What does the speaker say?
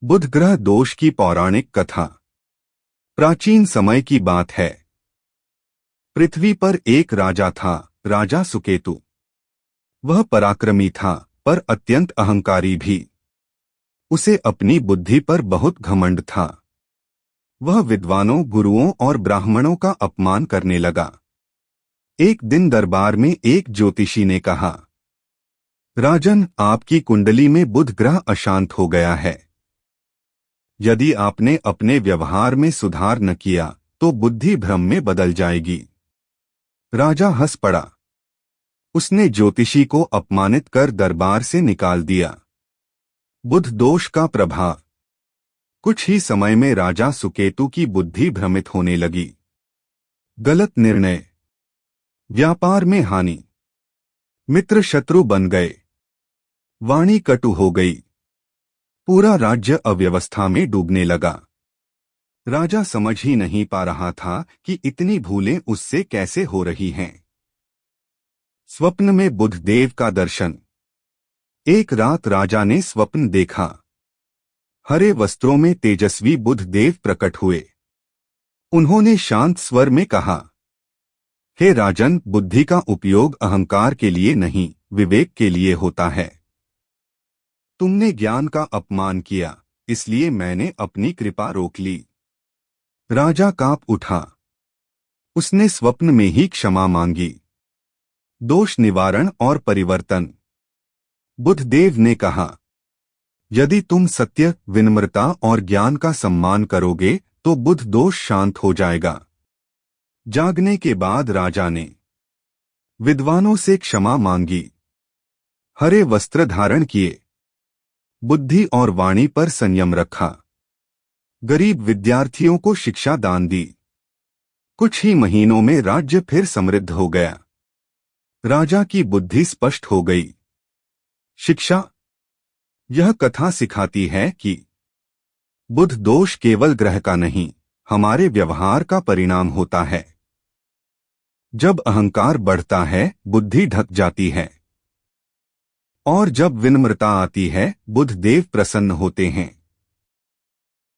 बुध ग्रह दोष की पौराणिक कथा। प्राचीन समय की बात है। पृथ्वी पर एक राजा था, राजा सुकेतु। वह पराक्रमी था, पर अत्यंत अहंकारी भी। उसे अपनी बुद्धि पर बहुत घमंड था। वह विद्वानों, गुरुओं और ब्राह्मणों का अपमान करने लगा। एक दिन दरबार में एक ज्योतिषी ने कहा, राजन, आपकी कुंडली में बुध ग्रह अशांत हो गया है। यदि आपने अपने व्यवहार में सुधार न किया तो बुद्धि भ्रम में बदल जाएगी। राजा हंस पड़ा। उसने ज्योतिषी को अपमानित कर दरबार से निकाल दिया। बुध दोष का प्रभाव। कुछ ही समय में राजा सुकेतु की बुद्धि भ्रमित होने लगी। गलत निर्णय, व्यापार में हानि, मित्र शत्रु बन गए, वाणी कटु हो गई। पूरा राज्य अव्यवस्था में डूबने लगा। राजा समझ ही नहीं पा रहा था कि इतनी भूलें उससे कैसे हो रही हैं। स्वप्न में बुधदेव का दर्शन। एक रात राजा ने स्वप्न देखा। हरे वस्त्रों में तेजस्वी बुधदेव प्रकट हुए। उन्होंने शांत स्वर में कहा, हे राजन, बुद्धि का उपयोग अहंकार के लिए नहीं, विवेक के लिए होता है। तुमने ज्ञान का अपमान किया, इसलिए मैंने अपनी कृपा रोक ली। राजा कांप उठा। उसने स्वप्न में ही क्षमा मांगी। दोष निवारण और परिवर्तन। बुधदेव ने कहा, यदि तुम सत्य, विनम्रता और ज्ञान का सम्मान करोगे तो बुध दोष शांत हो जाएगा। जागने के बाद राजा ने विद्वानों से क्षमा मांगी, हरे वस्त्र धारण किए, बुद्धि और वाणी पर संयम रखा, गरीब विद्यार्थियों को शिक्षा दान दी। कुछ ही महीनों में राज्य फिर समृद्ध हो गया। राजा की बुद्धि स्पष्ट हो गई। शिक्षा। यह कथा सिखाती है कि बुध दोष केवल ग्रह का नहीं, हमारे व्यवहार का परिणाम होता है। जब अहंकार बढ़ता है, बुद्धि ढक जाती है, और जब विनम्रता आती है, बुधदेव प्रसन्न होते हैं।